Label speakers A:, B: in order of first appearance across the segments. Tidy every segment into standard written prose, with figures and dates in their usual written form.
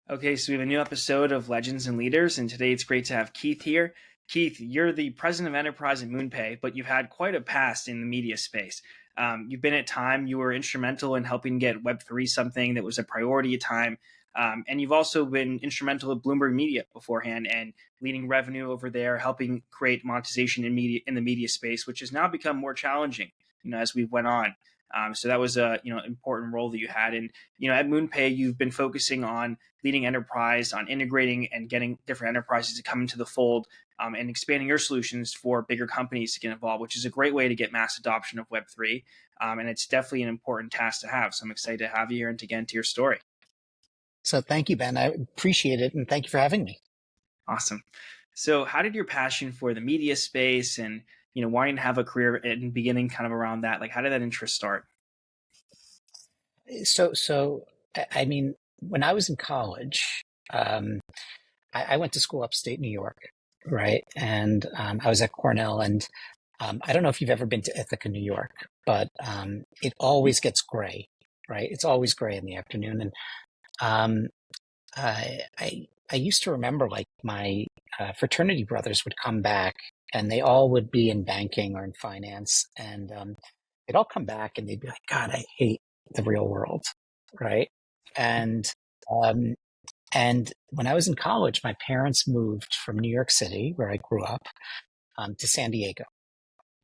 A: Okay, so we have a new episode of Legends and Leaders, and today it's great to have Keith here. Keith, you're the president of enterprise at MoonPay, but you've had quite a past in the media space. You've been at Time, you were instrumental in helping get Web3 something that was a priority at Time. And you've also been instrumental at Bloomberg Media beforehand and leading revenue over there, helping create monetization in the media space, which has now become more challenging, as we went on. So that was a important role that you had, and at MoonPay you've been focusing on leading enterprise, on integrating and getting different enterprises to come into the fold, and expanding your solutions for bigger companies to get involved, which is a great way to get mass adoption of Web3. And it's definitely an important task to have. So I'm excited to have you here and to get into your story.
B: So thank you, Ben. I appreciate it. And thank you for having me.
A: Awesome. So how did your passion for the media space and wanting to have a career in beginning kind of around that, like how did that interest start?
B: So I mean, when I was in college, I went to school upstate New York, right? And I was at Cornell, and I don't know if you've ever been to Ithaca, New York, but it always gets gray, right? It's always gray in the afternoon. And um, I used to remember like my fraternity brothers would come back, and they all would be in banking or in finance, and they'd all come back and they'd be like, God, I hate the real world, right? And um, and when I was in college, my parents moved from New York City, where I grew up, to San Diego.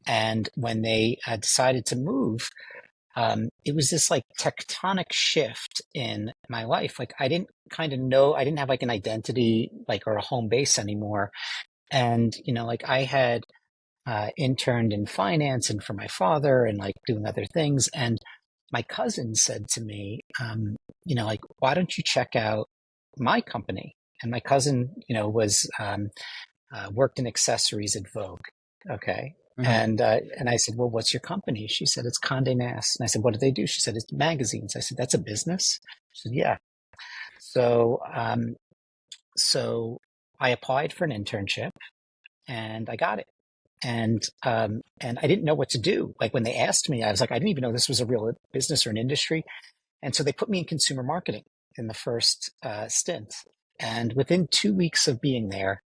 B: And when they decided to move, it was this like tectonic shift in my life. Like I didn't kind of know, I didn't have like an identity, like, or a home base anymore. And, like I had interned in finance and for my father and like doing other things. And my cousin said to me, like, why don't you check out my company? And my cousin, was worked in accessories at Vogue. Okay.
A: Mm-hmm.
B: And I said, well, what's your company? She said, it's Condé Nast. And I said, what do they do? She said, it's magazines. I said, that's a business. She said, yeah. So, so I applied for an internship and I got it. And I didn't know what to do. Like when they asked me, I was like, I didn't even know this was a real business or an industry. And so they put me in consumer marketing in the first stint. And within 2 weeks of being there,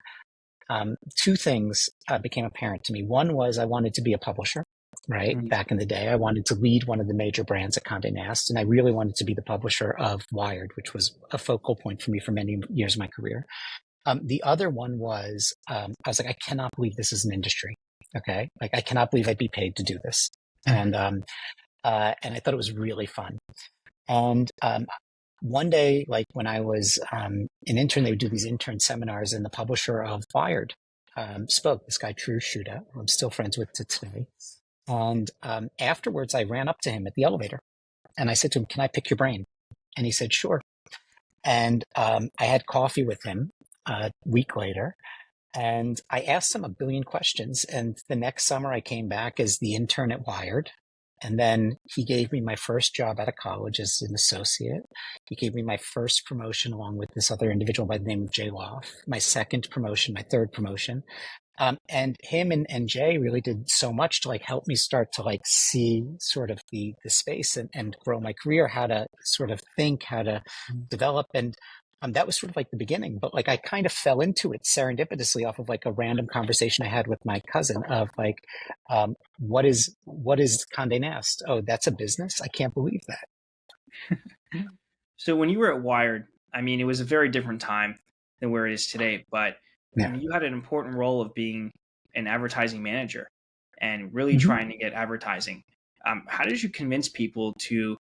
B: two things became apparent to me. One was I wanted to be a publisher, right?
A: Mm-hmm.
B: Back in the day, I wanted to lead one of the major brands at Condé Nast, and I really wanted to be the publisher of Wired, which was a focal point for me for many years of my career. The other one was I was like, I cannot believe this is an industry. Okay, like I cannot believe I'd be paid to do this, and I thought it was really fun. And one day, like when I was an intern, they would do these intern seminars, and the publisher of Wired spoke. This guy, Drew Shuda, who I'm still friends with to today. And afterwards, I ran up to him at the elevator, and I said to him, "Can I pick your brain?" And he said, "Sure." And I had coffee with him a week later, and I asked him a billion questions. And the next summer, I came back as the intern at Wired. And then he gave me my first job out of college as an associate. He gave me my first promotion along with this other individual by the name of Jay Loff, my second promotion, my third promotion. And him and Jay really did so much to like help me start to like see sort of the space and grow my career, how to sort of think, how to develop. And that was sort of like the beginning, but like I kind of fell into it serendipitously off of like a random conversation I had with my cousin of like, what is Condé Nast? Oh, that's a business. I can't believe that.
A: So when you were at Wired, I mean, it was a very different time than where it is today, but
B: Yeah.
A: you had an important role of being an advertising manager and really
B: Mm-hmm.
A: trying to get advertising. How did you convince people to,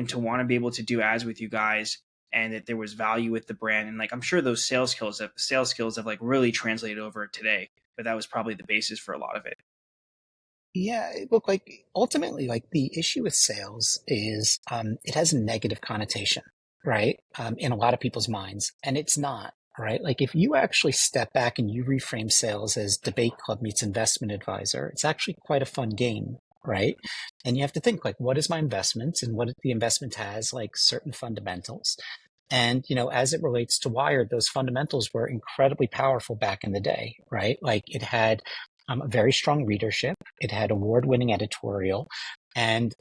A: to want to be able to do ads with you guys and that there was value with the brand? And like, I'm sure those sales skills have like really translated over today, but that was probably the basis for a lot of it.
B: Yeah, look, like ultimately, like the issue with sales is it has a negative connotation, right? In a lot of people's minds, and it's not, right? Like if you actually step back and you reframe sales as debate club meets investment advisor, it's actually quite a fun game, right? And you have to think like, what is my investment, and what the investment has like certain fundamentals. And, as it relates to Wired, those fundamentals were incredibly powerful back in the day, right? Like it had a very strong readership. It had award-winning editorial, and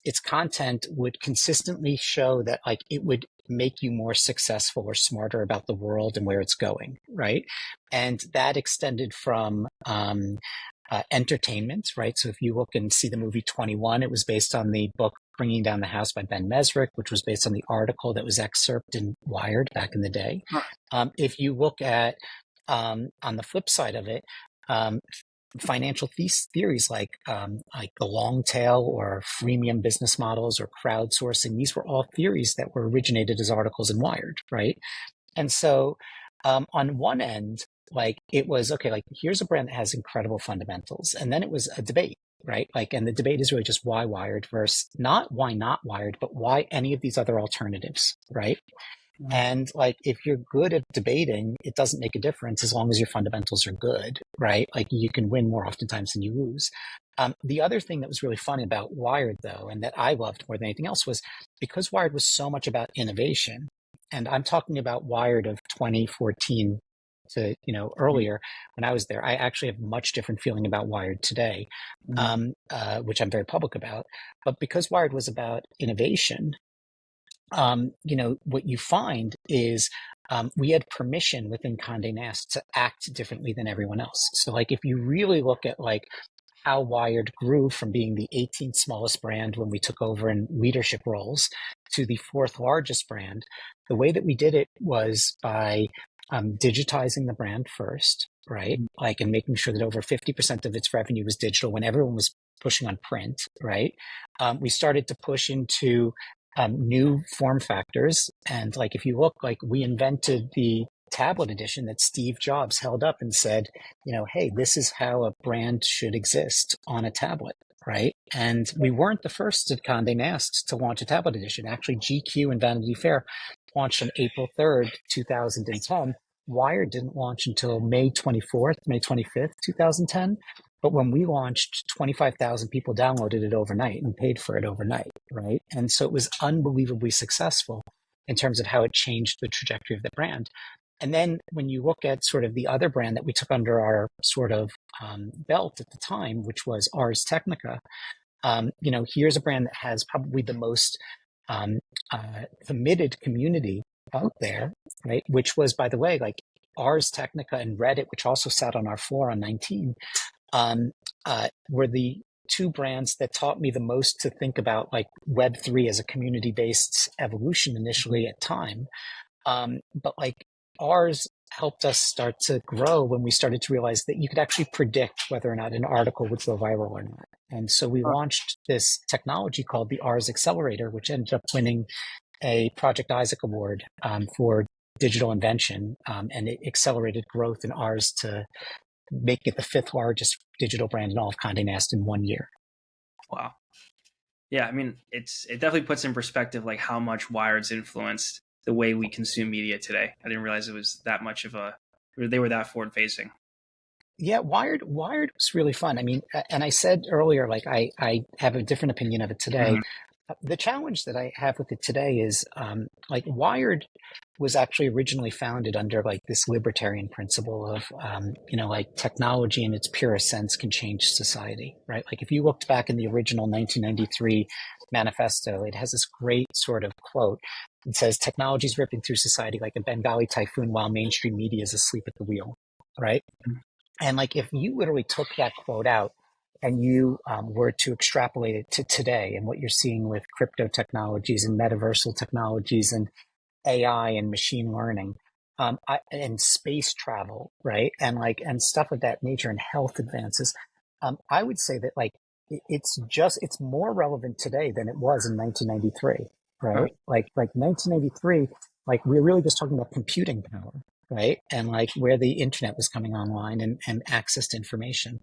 B: its content would consistently show that like it would make you more successful or smarter about the world and where it's going, right? And that extended from entertainment, right? So if you look and see the movie 21, it was based on the book Bringing Down the House by Ben Mesrick, which was based on the article that was excerpted in Wired back in the day. If you look at, on the flip side of it, financial theories like the long tail or freemium business models or crowdsourcing, these were all theories that were originated as articles in Wired, right? And so on one end, like it was, okay, like here's a brand that has incredible fundamentals. And then it was a debate, right? Like, and the debate is really just why Wired versus not why not Wired, but why any of these other alternatives, right? And like, if you're good at debating, it doesn't make a difference as long as your fundamentals are good, right? Like you can win more oftentimes than you lose. The other thing that was really fun about Wired though, and that I loved more than anything else was because Wired was so much about innovation. And I'm talking about Wired of 2014 to, earlier when I was there. I actually have much different feeling about Wired today, which I'm very public about. But because Wired was about innovation, what you find is we had permission within Condé Nast to act differently than everyone else. So like if you really look at like how Wired grew from being the 18th smallest brand when we took over in leadership roles to the fourth largest brand, the way that we did it was by digitizing the brand first, right? Like, and making sure that over 50% of its revenue was digital when everyone was pushing on print, right? We started to push into new form factors. And like, if you look, like we invented the tablet edition that Steve Jobs held up and said, hey, this is how a brand should exist on a tablet, right? And we weren't the first at Condé Nast to launch a tablet edition. Actually, GQ and Vanity Fair launched on April 3rd, 2010. Wired didn't launch until May 25th, 2010. But when we launched, 25,000 people downloaded it overnight and paid for it overnight, right? And so it was unbelievably successful in terms of how it changed the trajectory of the brand. And then when you look at sort of the other brand that we took under our sort of belt at the time, which was Ars Technica, here's a brand that has probably the most committed community out there, right? Which was, by the way, like Ars Technica and Reddit, which also sat on our floor on 19, were the two brands that taught me the most to think about like Web3 as a community-based evolution initially at time. But like ours helped us start to grow when we started to realize that you could actually predict whether or not an article would go viral or not. And so we launched this technology called the Ars Accelerator, which ended up winning a Project Isaac Award for digital invention. And it accelerated growth in Ars to make it the fifth largest digital brand in all of Condé Nast in 1 year.
A: Wow. Yeah, I mean, it definitely puts in perspective like how much Wired's influenced the way we consume media today. I didn't realize it was that much of they were that forward facing.
B: Yeah, Wired was really fun. I mean, and I said earlier, like I have a different opinion of it today. The challenge that I have with it today is like Wired was actually originally founded under like this libertarian principle of, like technology in its purest sense can change society, right? Like if you looked back in the original 1993 manifesto, it has this great sort of quote. It says, technology is ripping through society like a Bengali typhoon while mainstream media is asleep at the wheel, right? And like if you literally took that quote out and you were to extrapolate it to today and what you're seeing with crypto technologies and metaversal technologies and AI and machine learning, and space travel, right? And stuff of that nature and health advances, I would say that like it's more relevant today than it was in 1993, right? Like 1993, like we're really just talking about computing power, right? And like where the internet was coming online and access to information.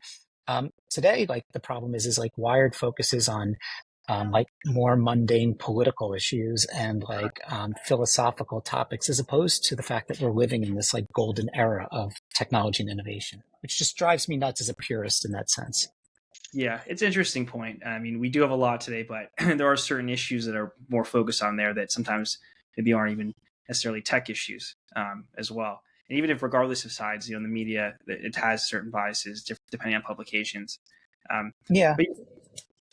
B: Today, like the problem is like Wired focuses on like more mundane political issues and like philosophical topics, as opposed to the fact that we're living in this like golden era of technology and innovation, which just drives me nuts as a purist in that sense.
A: Yeah, it's an interesting point. I mean, we do have a lot today, but there are certain issues that are more focused on there that sometimes maybe aren't even necessarily tech issues as well. And even if, regardless of sides, the media, it has certain biases depending on publications.
B: Yeah.
A: But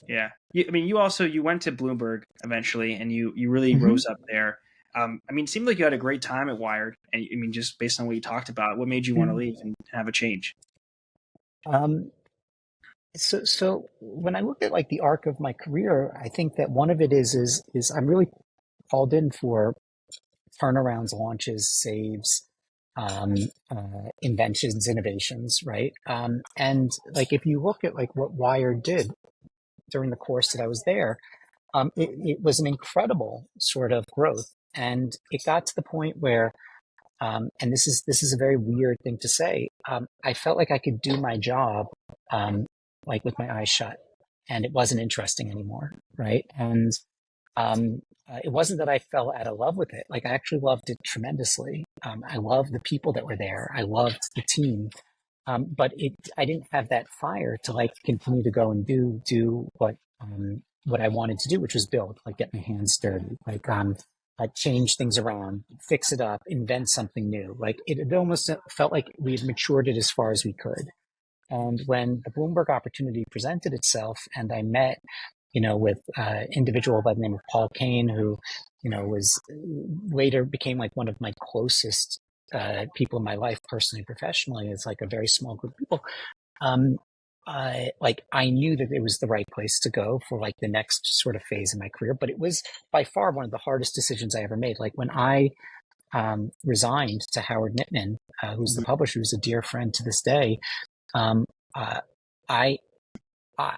A: yeah, I mean, you went to Bloomberg eventually, and you really rose up there. I mean, it seemed like you had a great time at Wired, and I mean, just based on what you talked about, what made you want to leave and have a change?
B: Um, so when I look at like the arc of my career, I think that one of it is I'm really called in for turnarounds, launches, saves, um, inventions, innovations, right? And like if you look at like what Wired did during the course that I was there, it was an incredible sort of growth, and it got to the point where, and this is a very weird thing to say, I felt like I could do my job, um, like with my eyes shut, and it wasn't interesting anymore, right? And it wasn't that I fell out of love with it. Like I actually loved it tremendously. I loved the people that were there. I loved the team. But I didn't have that fire to like continue to go and do what I wanted to do, which was build, like get my hands dirty, like change things around, fix it up, invent something new. Like it almost felt like we had matured it as far as we could. And when the Bloomberg opportunity presented itself, and I met, with an individual by the name of Paul Kane, who, was later became like one of my closest people in my life, personally, professionally. It's like a very small group of people. Um, I knew that it was the right place to go for like the next sort of phase in my career, but it was by far one of the hardest decisions I ever made. Like when I resigned to Howard Nittman, who's the publisher, who's a dear friend to this day. Um, uh, I,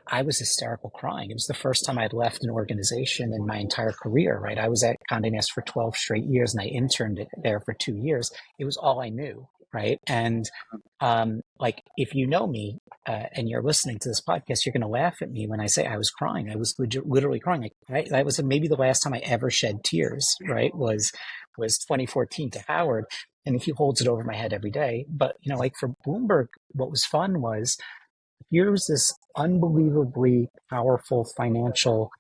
B: I was hysterical crying. It was the first time I'd left an organization in my entire career, right? I was at Condé Nast for 12 straight years and I interned there for 2 years. It was all I knew, right? And like, if you know me and you're listening to this podcast, you're going to laugh at me when I say I was crying. I was literally crying. That was maybe the last time I ever shed tears, right? Was 2014 to Howard. And he holds it over my head every day. But, like for Bloomberg, what was fun was here's this unbelievably powerful financial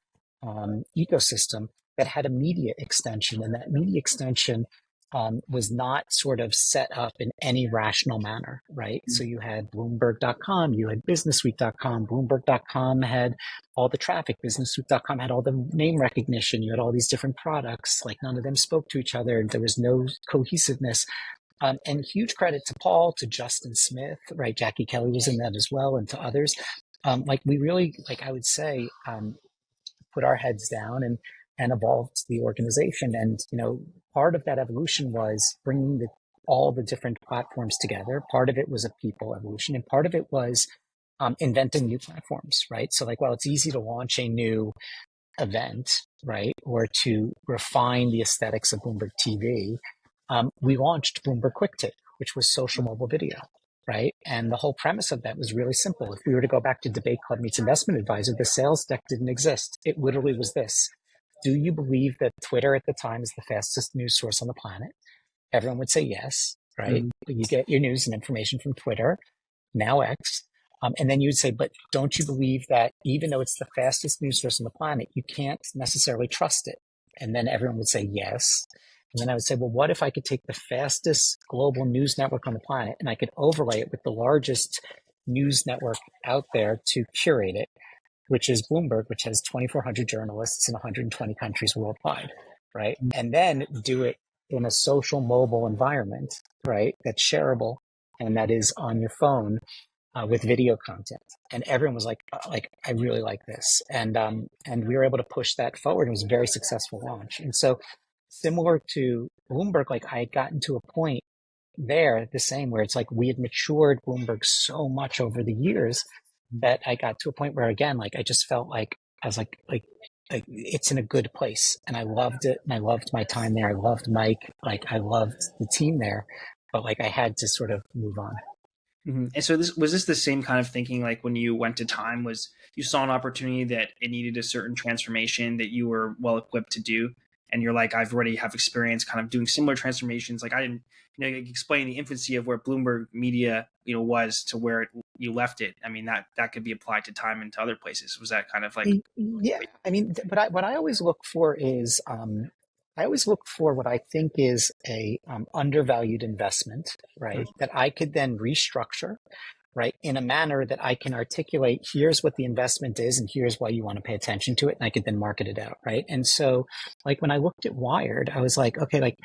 B: ecosystem that had a media extension, and that media extension was not sort of set up in any rational manner, right? So you had Bloomberg.com, you had BusinessWeek.com, Bloomberg.com had all the traffic, BusinessWeek.com had all the name recognition, you had all these different products, like none of them spoke to each other, there was no cohesiveness. And huge credit to Paul, to Justin Smith, right? Jackie Kelly was in that as well, and to others. Like we really, like I would say, put our heads down and evolved the organization. And part of that evolution was bringing all the different platforms together. Part of it was a people evolution, and part of it was inventing new platforms, right? So like, well, it's easy to launch a new event, right, or to refine the aesthetics of Bloomberg TV. We launched Bloomberg QuickTake, which was social mobile video, right? And the whole premise of that was really simple. If we were to go back to Debate Club meets Investment Advisor, the sales deck didn't exist. It literally was this. Do you believe that Twitter at the time is the fastest news source on the planet? Everyone would say yes, right?
A: Mm-hmm.
B: You get your news and information from Twitter, now X. And then you'd say, but don't you believe that even though it's the fastest news source on the planet, you can't necessarily trust it? And then everyone would say yes. And then I would say, well, what if I could take the fastest global news network on the planet and I could overlay it with the largest news network out there to curate it, which is Bloomberg, which has 2,400 journalists in 120 countries worldwide, right? And then do it in a social mobile environment, right? That's shareable and that is on your phone with video content. And everyone was like, I really like this. And we were able to push that forward. It was a very successful launch. And so similar to Bloomberg, like I had gotten to a point there the same where it's like we had matured Bloomberg so much over the years that I got to a point where again, like I just felt like I was like it's in a good place and I loved it and I loved my time there. I loved Mike, like I loved the team there, but like I had to sort of move on.
A: Mm-hmm. And so this was this the same kind of thinking like when you went to Time was you saw an opportunity that it needed a certain transformation that you were well equipped to do, and you're like I've already have experience kind of doing similar transformations. Like I didn't explain the infancy of where Bloomberg Media was to where you left it. I mean that could be applied to Time and to other places. Was that kind of like
B: Yeah, I mean, but what I always look for is I always look for what I think is a undervalued investment, right? That I could then restructure right? In a manner that I can articulate, here's what the investment is and here's why you want to pay attention to it. And I could then market it out, right? And so like when I looked at Wired, I was like, okay, like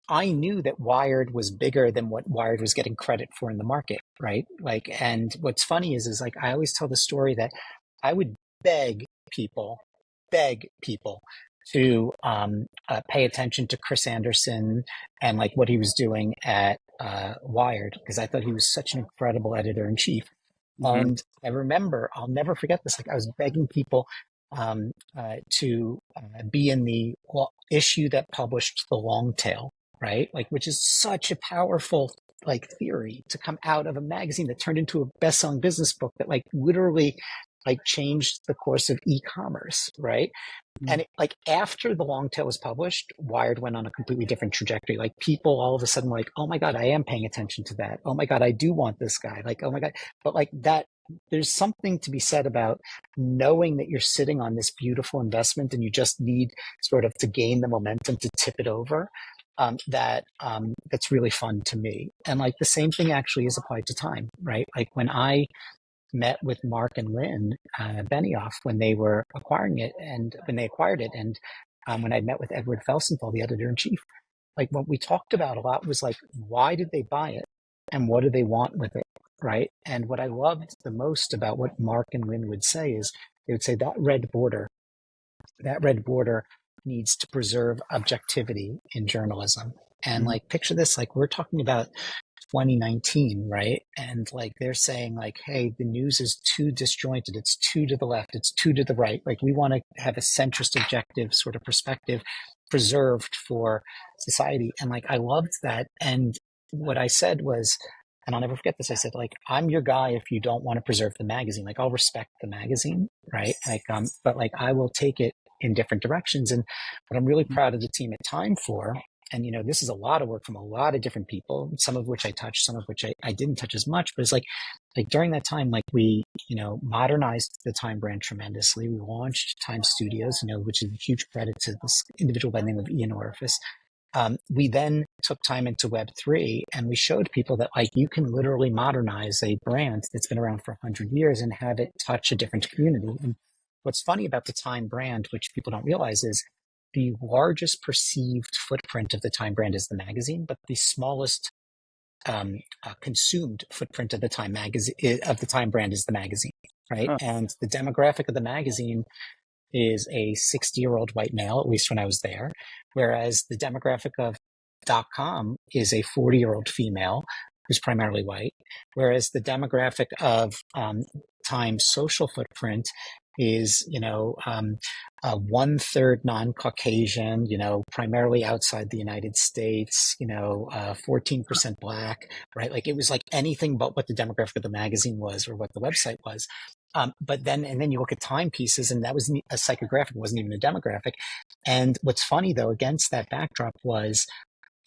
B: I knew that Wired was bigger than what Wired was getting credit for in the market, right? Like, and what's funny is like I always tell the story that I would beg people, beg people to pay attention to Chris Anderson and like what he was doing at Wired because I thought he was such an incredible editor in chief.
A: Hmm.
B: And I remember, I'll never forget this. Like I was begging people to be in the issue that published the long tail, right? Like, which is such a powerful like theory to come out of a magazine that turned into a best-selling business book that like literally like changed the course of e-commerce, right? And like after the long tail was published, Wired went on a completely different trajectory. Like people all of a sudden were like, oh my God, I am paying attention to that. Oh my God, I do want this guy. Like, oh my God. But like that, there's something to be said about knowing that you're sitting on this beautiful investment and you just need sort of to gain the momentum to tip it over. That's really fun to me. And like the same thing actually is applied to time, right? Like when I met with Mark and Lynn Benioff when they were acquiring it and when they acquired it. And when I met with Edward Felsenthal, the editor in chief, like what we talked about a lot was like, why did they buy it? And what do they want with it? Right. And what I loved the most about what Mark and Lynn would say is they would say that red border needs to preserve objectivity in journalism. And like, picture this, like we're talking about 2019, right? And like they're saying like, hey, the news is too disjointed. It's too to the left. It's too to the right. Like we want to have a centrist objective sort of perspective preserved for society. And like I loved that. And what I said was, and I'll never forget this, I said, like, I'm your guy if you don't want to preserve the magazine. Like I'll respect the magazine, right? Like but like I will take it in different directions. And what I'm really proud of the team at Time for, and you know, this is a lot of work from a lot of different people, some of which I touched, some of which I didn't touch as much, but it's like during that time, like we, you know, modernized the Time brand tremendously. We launched Time Studios, you know, which is a huge credit to this individual by the name of Ian Orifice. We then took Time into Web3 and we showed people that like you can literally modernize a brand that's been around for 100 years and have it touch a different community. And what's funny about the Time brand, which people don't realize, is the largest perceived footprint of the Time brand is the magazine, but the smallest consumed footprint of the Time magazine of the Time brand is the magazine, right?
A: Huh.
B: And the demographic of the magazine is a 60-year-old white male, at least when I was there, whereas the demographic of .com is a 40-year-old female who's primarily white, whereas the demographic of Time's social footprint is, you know, 1/3 non-Caucasian, you know, primarily outside the United States, you know, 14% Black, right? Like it was like anything but what the demographic of the magazine was or what the website was. But then, and then you look at timepieces, and that was a psychographic, wasn't even a demographic. And what's funny though, against that backdrop was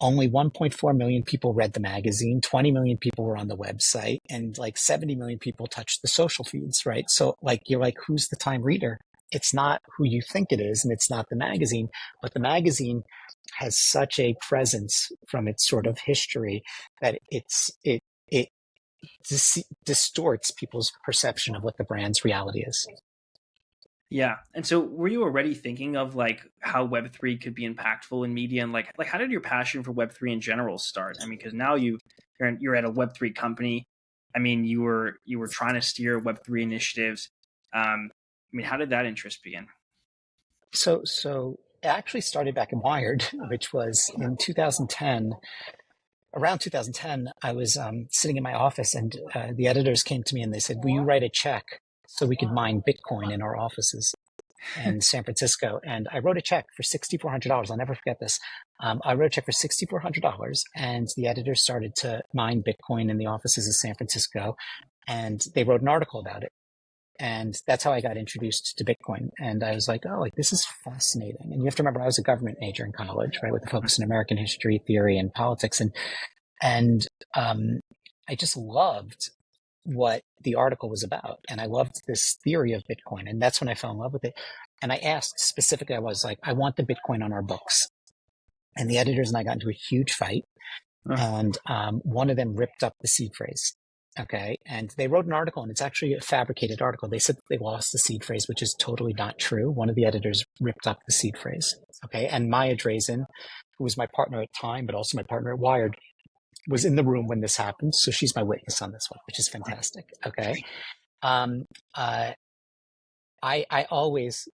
B: only 1.4 million people read the magazine, 20 million people were on the website, and like 70 million people touched the social feeds, right? So like, you're like, who's the Time reader? It's not who you think it is, and it's not the magazine, but the magazine has such a presence from its sort of history that it distorts people's perception of what the brand's reality is.
A: Yeah. And so were you already thinking of like how Web3 could be impactful in media and like how did your passion for Web3 in general start? I mean, because now you're at a Web3 company. I mean, you were trying to steer Web3 initiatives. I mean, how did that interest begin?
B: So it actually started back in Wired, which was in 2010. Around 2010, I was sitting in my office and the editors came to me and they said, will you write a check so we could mine Bitcoin in our offices in San Francisco? And I wrote a check for $6,400. I'll never forget this. I wrote a check for $6,400 and the editors started to mine Bitcoin in the offices of San Francisco. And they wrote an article about it. And that's how I got introduced to Bitcoin. And I was like, oh, like this is fascinating. And you have to remember, I was a government major in college, right, with a focus in American history, theory, and politics. And I just loved what the article was about. And I loved this theory of Bitcoin. And that's when I fell in love with it. And I asked specifically, I was like, I want the Bitcoin on our books. And the editors and I got into a huge fight. and one of them ripped up the seed phrase. Okay. And they wrote an article, and it's actually a fabricated article. They said that they lost the seed phrase, which is totally not true. One of the editors ripped up the seed phrase. Okay. And Maya Drazen, who was my partner at Time, but also my partner at Wired, was in the room when this happened. So she's my witness on this one, which is fantastic. Okay. Um, I always,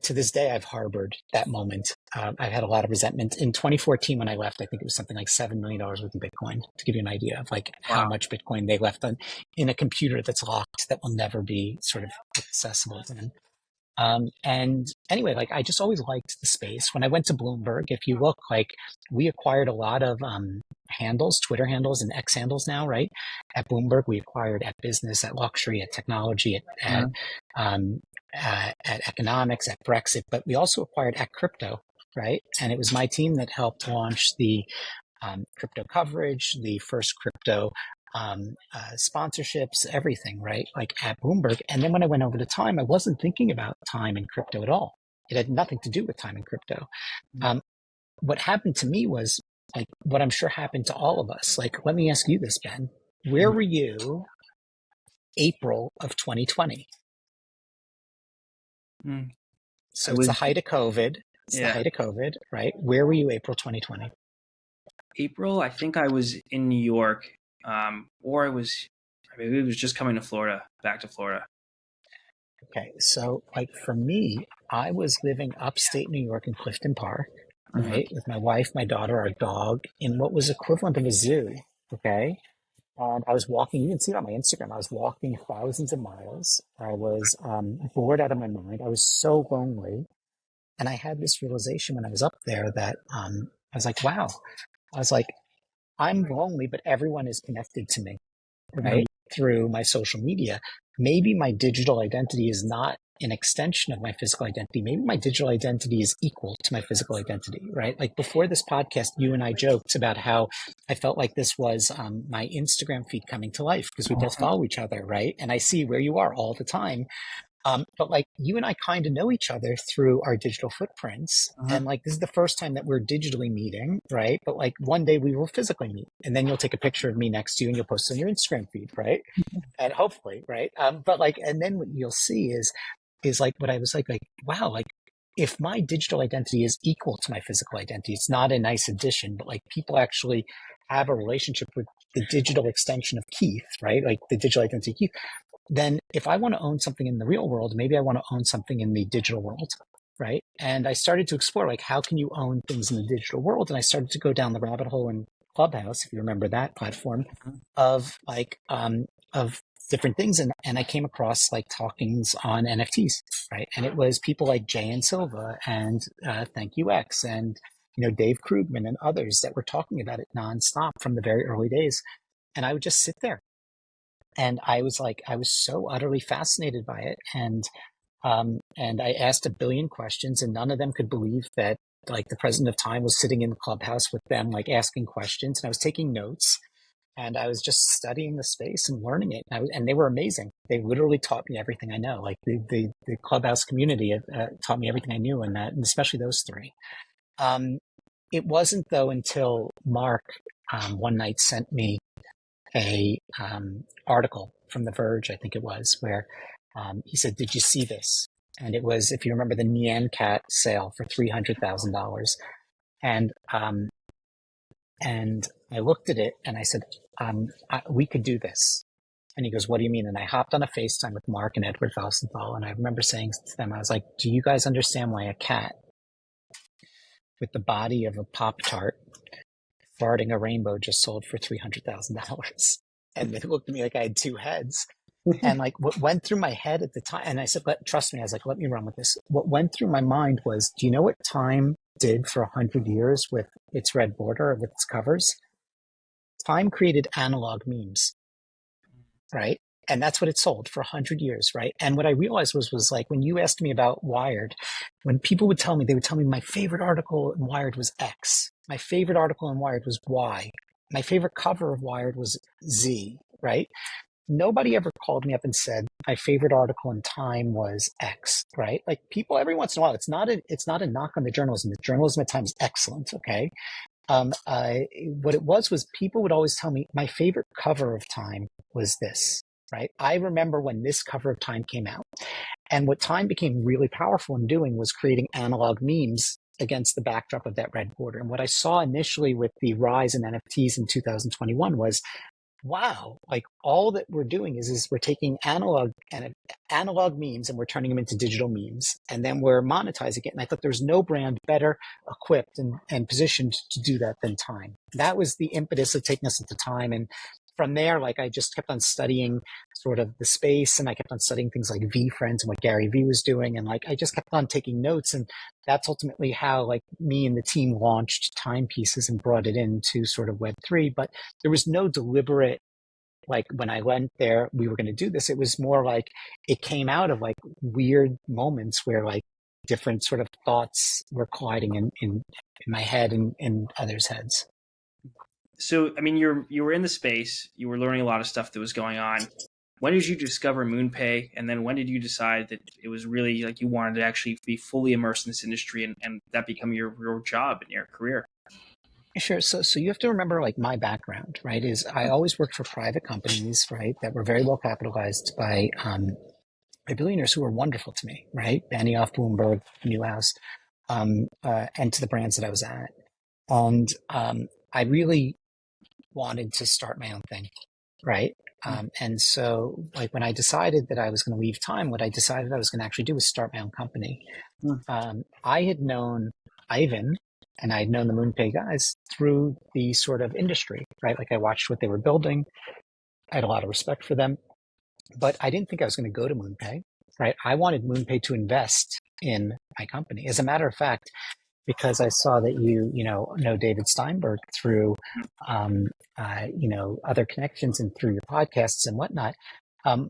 B: to this day, I've harbored that moment. I've had a lot of resentment. In 2014, when I left, I think it was something like $7 million worth of Bitcoin, to give you an idea of like how much Bitcoin they left in a computer that's locked that will never be sort of accessible again. And anyway, like I just always liked the space. When I went to Bloomberg, if you look, like we acquired a lot of handles, Twitter handles and X handles now, right? At Bloomberg, we acquired at business, at luxury, at technology, at economics, at Brexit, but we also acquired at crypto, right? And it was my team that helped launch the crypto coverage, the first crypto sponsorships, everything, right? Like at Bloomberg. And then when I went over to Time, I wasn't thinking about Time and crypto at all. It had nothing to do with Time and crypto. What happened to me was like what I'm sure happened to all of us. Like, let me ask you this, Ben. Where were you April of 2020? So it's the height of COVID. It's the height of COVID, right? Where were you April 2020?
A: April, I think I was in New York, or it was just coming to Florida, back to Florida.
B: Okay, so like for me, I was living upstate New York in Clifton Park, right, with my wife, my daughter, our dog, in what was equivalent of a zoo. Okay, and I was walking. You can see it on my Instagram. I was walking thousands of miles. I was bored out of my mind. I was so lonely, and I had this realization when I was up there that I was like, wow. I was like, I'm lonely, but everyone is connected to me, right? Through my social media. Maybe my digital identity is not an extension of my physical identity. Maybe my digital identity is equal to my physical identity, right? Like before this podcast, you and I joked about how I felt like this was my Instagram feed coming to life because we both follow each other, right? And I see where you are all the time. But like you and I kind of know each other through our digital footprints. And like this is the first time that we're digitally meeting, right? But like one day we will physically meet. And then you'll take a picture of me next to you and you'll post it on your Instagram feed, right? And hopefully, right? But like, and then what you'll see is like what I was like, wow, like if my digital identity is equal to my physical identity, it's not a nice addition, but like people actually have a relationship with the digital extension of Keith, right? Like the digital identity of Keith. Then if I want to own something in the real world, maybe I want to own something in the digital world, right? And I started to explore, like, how can you own things in the digital world? And I started to go down the rabbit hole in Clubhouse, if you remember that platform, of like, of different things. And I came across like talkings on NFTs, right? And it was people like Jay and Silva and Thank You X and, you know, Dave Krugman and others that were talking about it nonstop from the very early days. And I would just sit there. And I was like, I was so utterly fascinated by it. And I asked a billion questions and none of them could believe that like the president of Time was sitting in the clubhouse with them, like asking questions. And I was taking notes and I was just studying the space and learning it. And they were amazing. They literally taught me everything I know. Like the clubhouse community taught me everything I knew in that, and especially those three. It wasn't though until Mark one night sent me a article from The Verge, I think it was, where he said, "Did you see this?" And it was, if you remember, the Nyan Cat sale for $300,000. And I looked at it and I said, "We could do this." And he goes, "What do you mean?" And I hopped on a FaceTime with Mark and Edward Felsenthal, and I remember saying to them, I was like, "Do you guys understand why a cat with the body of a Pop-Tart farting a rainbow just sold for $300,000. And they looked at me like I had two heads. And like what went through my head at the time, and I said, trust me, I was like, let me run with this. What went through my mind was, do you know what Time did for 100 years with its red border, with its covers? Time created analog memes, right? And that's what it sold for 100 years, right? And what I realized was like, when you asked me about Wired, when people would tell me, they would tell me my favorite article in Wired was X. My favorite article in Wired was Y. My favorite cover of Wired was Z, right? Nobody ever called me up and said my favorite article in Time was X, right? Like people every once in a while, it's not a knock on the journalism. The journalism at Time is excellent, okay? What it was people would always tell me my favorite cover of Time was this, right? I remember when this cover of Time came out. And what Time became really powerful in doing was creating analog memes against the backdrop of that red border. And what I saw initially with the rise in NFTs in 2021 was, wow, like all that we're doing is we're taking analog memes and we're turning them into digital memes, and then we're monetizing it. And I thought there's no brand better equipped and positioned to do that than Time. That was the impetus of taking us at the Time. And from there, like I just kept on studying sort of the space, and I kept on studying things like VFriends and what Gary Vee was doing. And like I just kept on taking notes. And that's ultimately how like me and the team launched Timepieces and brought it into sort of Web3. But there was no deliberate, like when I went there, we were going to do this. It was more like it came out of like weird moments where like different sort of thoughts were colliding in my head and in others' heads.
A: So, I mean, you were in the space, you were learning a lot of stuff that was going on. When did you discover MoonPay? And then when did you decide that it was really like you wanted to actually be fully immersed in this industry and that become your job and your career?
B: Sure. So you have to remember like my background, right? Is I always worked for private companies, right, that were very well capitalized by billionaires who were wonderful to me, right? Benioff, Bloomberg, Newhouse, and to the brands that I was at. And I really wanted to start my own thing, right? And so, like, when I decided that I was going to leave Time, what I decided I was going to actually do was start my own company. I had known Ivan and I had known the MoonPay guys through the sort of industry, right? Like, I watched what they were building. I had a lot of respect for them, but I didn't think I was going to go to MoonPay, right? I wanted MoonPay to invest in my company. As a matter of fact, because I saw that you know David Steinberg through, other connections and through your podcasts and whatnot.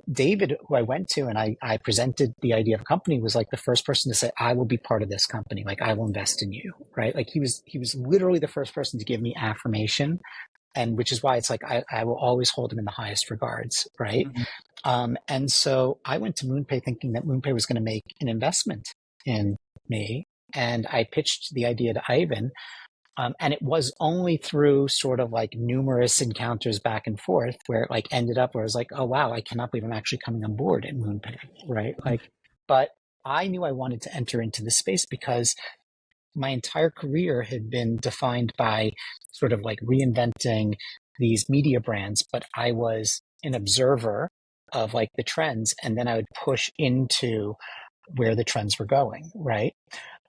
B: David, who I went to and I presented the idea of a company, was like the first person to say, I will be part of this company. Like, I will invest in you, right? Like he was literally the first person to give me affirmation. And which is why it's like, I will always hold him in the highest regards, right? And so I went to MoonPay thinking that MoonPay was going to make an investment in me. And I pitched the idea to Ivan. And it was only through sort of like numerous encounters back and forth where it like ended up where I was like, oh, wow, I cannot believe I'm actually coming on board at MoonPay, right? Like, but I knew I wanted to enter into this space because my entire career had been defined by sort of like reinventing these media brands, but I was an observer of like the trends, and then I would push into where the trends were going, right?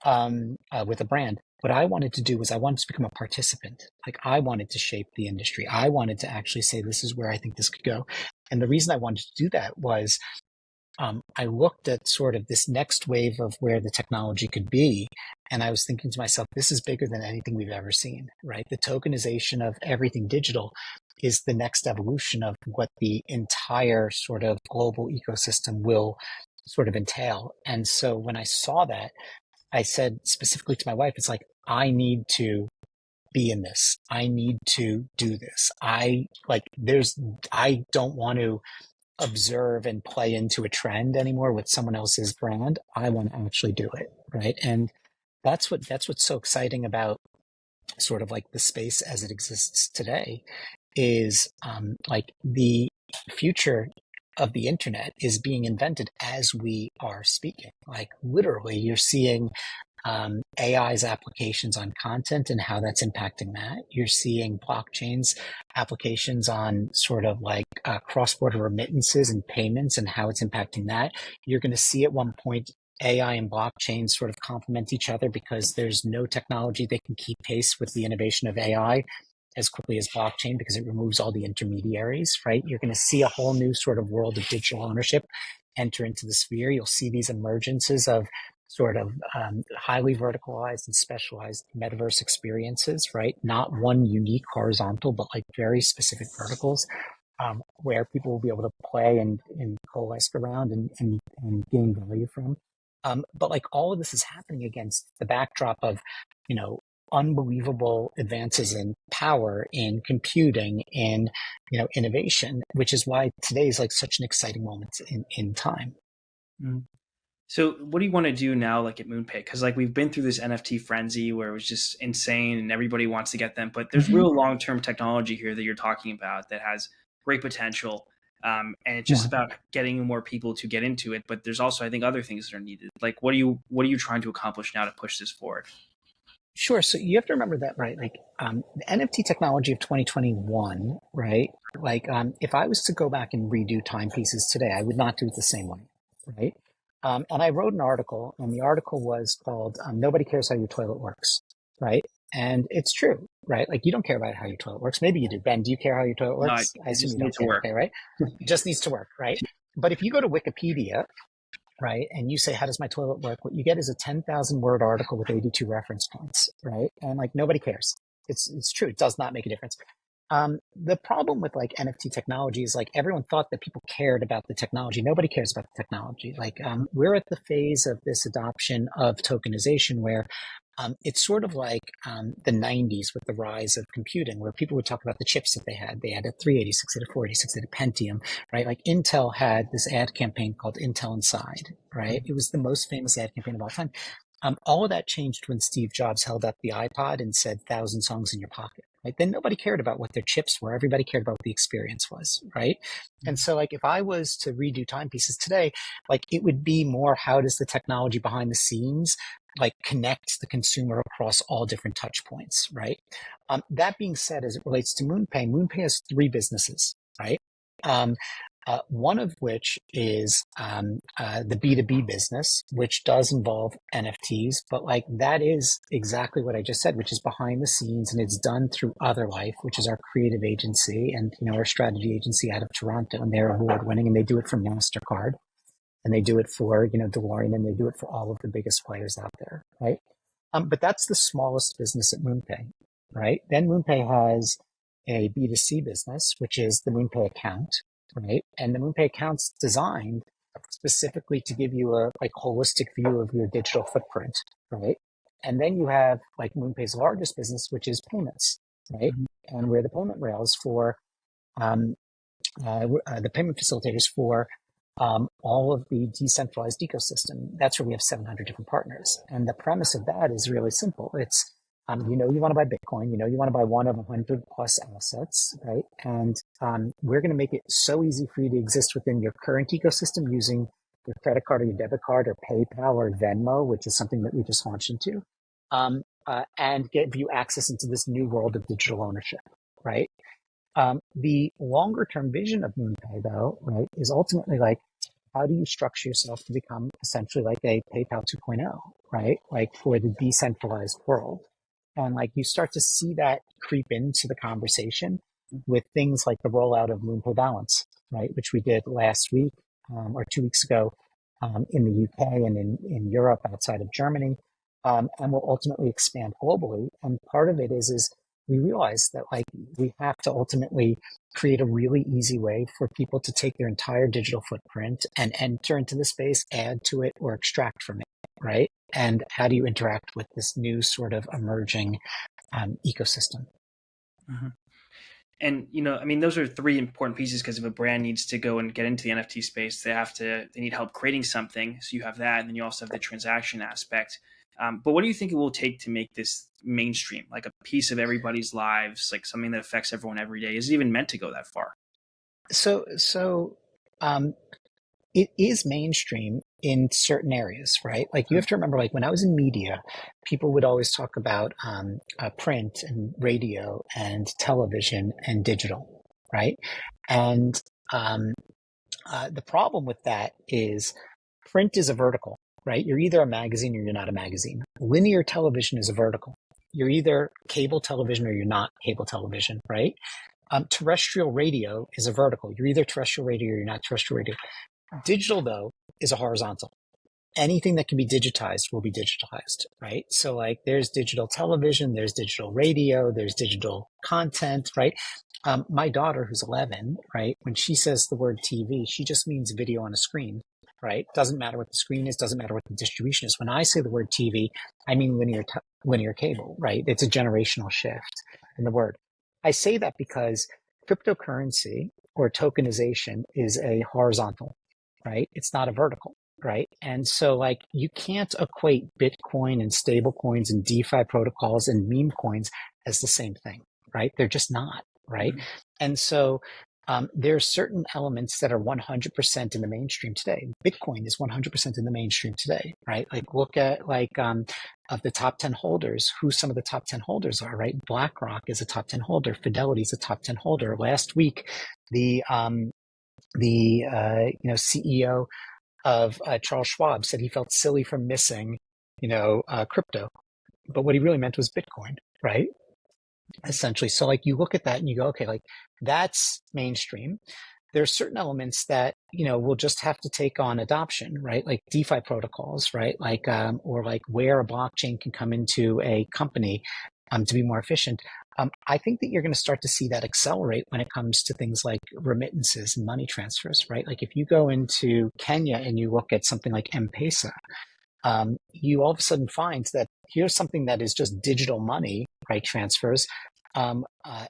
B: With a brand. What I wanted to do was I wanted to become a participant. Like, I wanted to shape the industry. I wanted to actually say, this is where I think this could go. And the reason I wanted to do that was I looked at sort of this next wave of where the technology could be. And I was thinking to myself, this is bigger than anything we've ever seen, right? The tokenization of everything digital is the next evolution of what the entire sort of global ecosystem will sort of entail. And so when I saw that, I said specifically to my wife, it's like, I need to be in this. I need to do this. I don't want to observe and play into a trend anymore with someone else's brand. I want to actually do it, right? And that's what's so exciting about sort of like the space as it exists today is like the future of the internet is being invented as we are speaking. Like, literally, you're seeing AI's applications on content and how that's impacting that. You're seeing blockchains applications on sort of like cross-border remittances and payments and how it's impacting that. You're going to see at one point AI and blockchain sort of complement each other because there's no technology that can keep pace with the innovation of AI as quickly as blockchain because it removes all the intermediaries, right? You're going to see a whole new sort of world of digital ownership enter into the sphere. You'll see these emergences of sort of highly verticalized and specialized metaverse experiences, right? Not one unique horizontal, but like very specific verticals where people will be able to play and coalesce around and gain value from. But like all of this is happening against the backdrop of, unbelievable advances in power, in computing, in, innovation, which is why today is like such an exciting moment in time.
A: Mm. So what do you want to do now, like at MoonPay? Because like we've been through this NFT frenzy where it was just insane and everybody wants to get them, but there's
B: Hmm.
A: real long term technology here that you're talking about that has great potential. And it's just
B: Yeah.
A: about getting more people to get into it. But there's also, I think, other things that are needed. Like, what are you trying to accomplish now to push this forward?
B: Sure. So you have to remember that, right? Like the NFT technology of 2021, right? Like if I was to go back and redo timepieces today, I would not do it the same way, right? And I wrote an article, and the article was called "Nobody Cares How Your Toilet Works," right? And it's true, right? Like you don't care about how your toilet works. Maybe you do. Ben, do you care how your toilet
A: No,
B: works? I
A: it
B: assume
A: just
B: you
A: needs
B: don't
A: to
B: care.
A: work.
B: Okay, right? It just needs to work, right? But if you go to Wikipedia, right? And you say, how does my toilet work? What you get is a 10,000 word article with 82 reference points, right? And like nobody cares. It's true. It does not make a difference. The problem with like NFT technology is like everyone thought that people cared about the technology. Nobody cares about the technology. Like we're at the phase of this adoption of tokenization where it's sort of like the 90s with the rise of computing, where people would talk about the chips that they had. They had a 386, they had a 486, they had a Pentium, right? Like Intel had this ad campaign called Intel Inside, right? It was the most famous ad campaign of all time. All of that changed when Steve Jobs held up the iPod and said, "1,000 songs in your pocket." Right? Then nobody cared about what their chips were. Everybody cared about what the experience was, right? And so, like, if I was to redo timepieces today, like, it would be more how does the technology behind the scenes like connect the consumer across all different touch points, right? That being said, as it relates to MoonPay, MoonPay has three businesses, right? Um, one of which is the B2B business, which does involve NFTs, but like that is exactly what I just said, which is behind the scenes and it's done through Otherlife, which is our creative agency and our strategy agency out of Toronto, and they're award winning and they do it for MasterCard and they do it for DeLorean and they do it for all of the biggest players out there, right? But that's the smallest business at MoonPay, right? Then MoonPay has a B2C business, which is the MoonPay account, right? And the MoonPay account's designed specifically to give you a like holistic view of your digital footprint, right? And then you have like MoonPay's largest business, which is payments, right?
A: Mhm.
B: And we're the payment rails for um, the payment facilitators for all of the decentralized ecosystem. That's where we have 700 different partners. And the premise of that is really simple. It's, you want to buy Bitcoin, you want to buy one of 100 plus assets, right? And we're going to make it so easy for you to exist within your current ecosystem using your credit card or your debit card or PayPal or Venmo, which is something that we just launched into, and give you access into this new world of digital ownership, right? The longer term vision of MoonPay, though, right, is ultimately like, how do you structure yourself to become essentially like a PayPal 2.0, right? Like for the decentralized world. And like you start to see that creep into the conversation with things like the rollout of MoonPay Balance, right? Which we did last week or 2 weeks ago in the UK and in Europe outside of Germany. And will ultimately expand globally. And part of it is we realize that like we have to ultimately create a really easy way for people to take their entire digital footprint and enter into the space, add to it, or extract from it, right? And how do you interact with this new sort of emerging ecosystem?
A: Mhm. And I mean, those are three important pieces because if a brand needs to go and get into the NFT space, they need help creating something. So you have that, and then you also have the transaction aspect. But what do you think it will take to make this mainstream, like a piece of everybody's lives, like something that affects everyone every day? Is it even meant to go that far?
B: So um, it is mainstream in certain areas, right? Like you have to remember, like when I was in media, people would always talk about print and radio and television and digital, right? And um, the problem with that is print is a vertical, right? You're either a magazine or you're not a magazine. Linear television is a vertical. You're either cable television or you're not cable television, right? Terrestrial radio is a vertical. You're either terrestrial radio or you're not terrestrial radio. Digital, though, is a horizontal. Anything that can be digitized will be digitized, right? So like there's digital television, there's digital radio, there's digital content, right? My daughter, who's 11, right, when she says the word TV, she just means video on a screen, right? Doesn't matter what the screen is, doesn't matter what the distribution is. When I say the word TV, I mean linear cable, right? It's a generational shift in the word. I say that because cryptocurrency or tokenization is a horizontal, right? It's not a vertical. right? And so like you can't equate Bitcoin and stable coins and DeFi protocols and meme coins as the same thing, right? They're just not, right?
A: Mhm.
B: And so there are certain elements that are 100% in the mainstream today. Bitcoin is 100% in the mainstream today, right? Like look at like of the top 10 holders, who some of the top 10 holders are, right? BlackRock is a top 10 holder. Fidelity is a top 10 holder. Last week, the CEO of Charles Schwab said he felt silly for missing, crypto, but what he really meant was Bitcoin, right? Essentially. So like you look at that and you go, okay, like that's mainstream. There are certain elements that, will just have to take on adoption, right? Like DeFi protocols, right? Like, or like where a blockchain can come into a company, to be more efficient. I think that you're going to start to see that accelerate when it comes to things like remittances and money transfers, right? Like if you go into Kenya and you look at something like M-Pesa, you all of a sudden find that here's something that is just digital money, right? Transfers.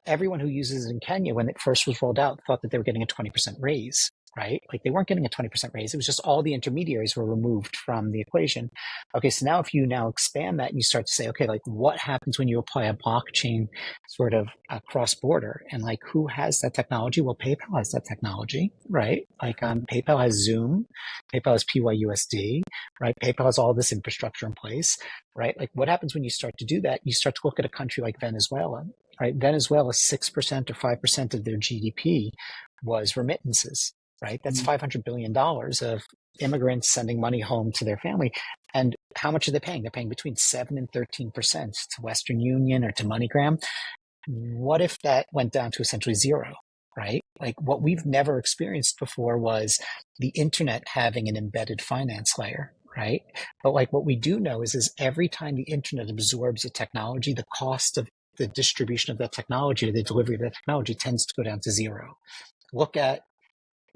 B: Everyone who uses it in Kenya, when it first was rolled out, thought that they were getting a 20% raise, right? Like they weren't getting a 20% raise. It was just all the intermediaries were removed from the equation. Okay, so now if you now expand that and you start to say, okay, like what happens when you apply a blockchain sort of cross border, and like who has that technology? Well, PayPal has that technology, right? Like PayPal has Zoom, PayPal has PYUSD, right? PayPal has all this infrastructure in place, right? Like what happens when you start to do that? You start to look at a country like Venezuela, right? Venezuela, 6% or 5% of their GDP was remittances, right? That's $500 billion of immigrants sending money home to their family. And how much are they paying? They're paying between 7 and 13% to Western Union or to MoneyGram. What if that went down to essentially zero, right? Like what we've never experienced before was the internet having an embedded finance layer, right? But like what we do know is every time the internet absorbs a technology, the cost of the distribution of that technology or the delivery of that technology tends to go down to zero. Look at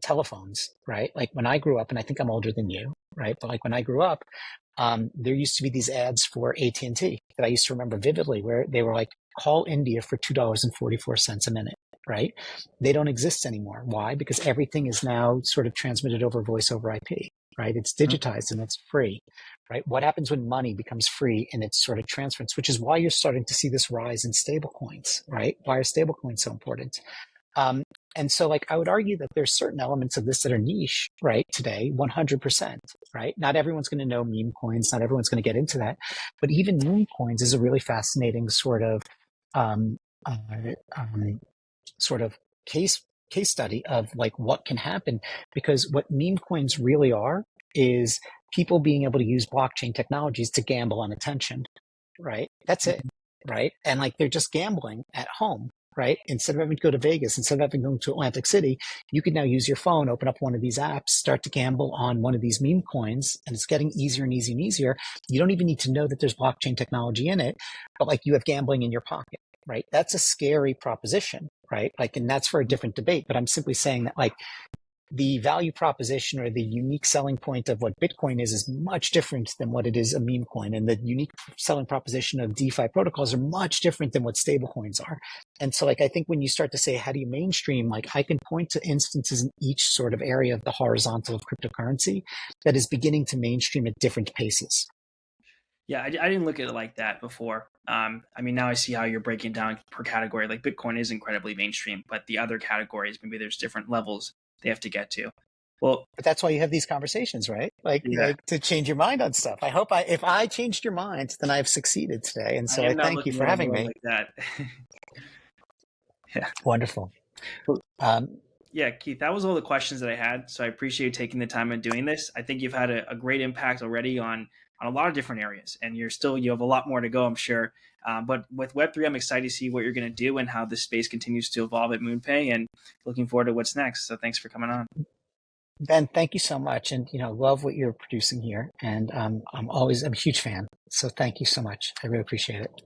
B: telephones, right? Like when I grew up, and I think I'm older than you, right? But like when I grew up, there used to be these ads for AT&T that I used to remember vividly, where they were like, call India for $2.44 a minute, right? They don't exist anymore. Why? Because everything is now sort of transmitted over voice over IP, right? It's digitized and it's free, right? What happens when money becomes free and it's sort of transferred, which is why you're starting to see this rise in stable coins, right? Why are stable coins so important? And so like, I would argue that there's certain elements of this that are niche, right? Today, 100%, right? Not everyone's going to know meme coins. Not everyone's going to get into that, but even meme coins is a really fascinating um, uh, um, sort of case study of like what can happen, because what meme coins really are is people being able to use blockchain technologies to gamble on attention, right? That's it, right? And like they're just gambling at home, right? Instead of having to go to Vegas, instead of having to go to Atlantic City, you can now use your phone, open up one of these apps, start to gamble on one of these meme coins, and it's getting easier and easier and easier. You don't even need to know that there's blockchain technology in it, but like you have gambling in your pocket, right? That's a scary proposition, right? Like, and that's for a different debate, but I'm simply saying that like the value proposition or the unique selling point of what Bitcoin is much different than what it is a meme coin. And the unique selling proposition of DeFi protocols are much different than what stablecoins are. And so like, I think when you start to say, how do you mainstream? Like I can point to instances in each sort of area of the horizontal of cryptocurrency that is beginning to mainstream at different paces.
A: Yeah, I didn't look at it like that before. I mean, now I see how you're breaking down per category. Like Bitcoin is incredibly mainstream, but the other categories, maybe there's different levels they have to get to. Well,
B: But that's why you have these conversations, right?
A: yeah,
B: Like to change your mind on stuff. I hope if I changed your mind, then I've succeeded today. And
A: I
B: so I
A: am now
B: thank you
A: looking
B: for
A: at it
B: having
A: more
B: me.
A: like that. Yeah.
B: Wonderful.
A: Well,
B: Um,
A: yeah, Keith, that was all the questions that I had. So I appreciate you taking the time and doing this. I think you've had a great impact already on a lot of different areas, and you have a lot more to go, I'm sure. But with Web3, I'm excited to see what you're going to do and how this space continues to evolve at MoonPay, and looking forward to what's next. So thanks for coming on.
B: Ben, thank you so much. And, love what you're producing here. And I'm a huge fan. So thank you so much. I really appreciate it.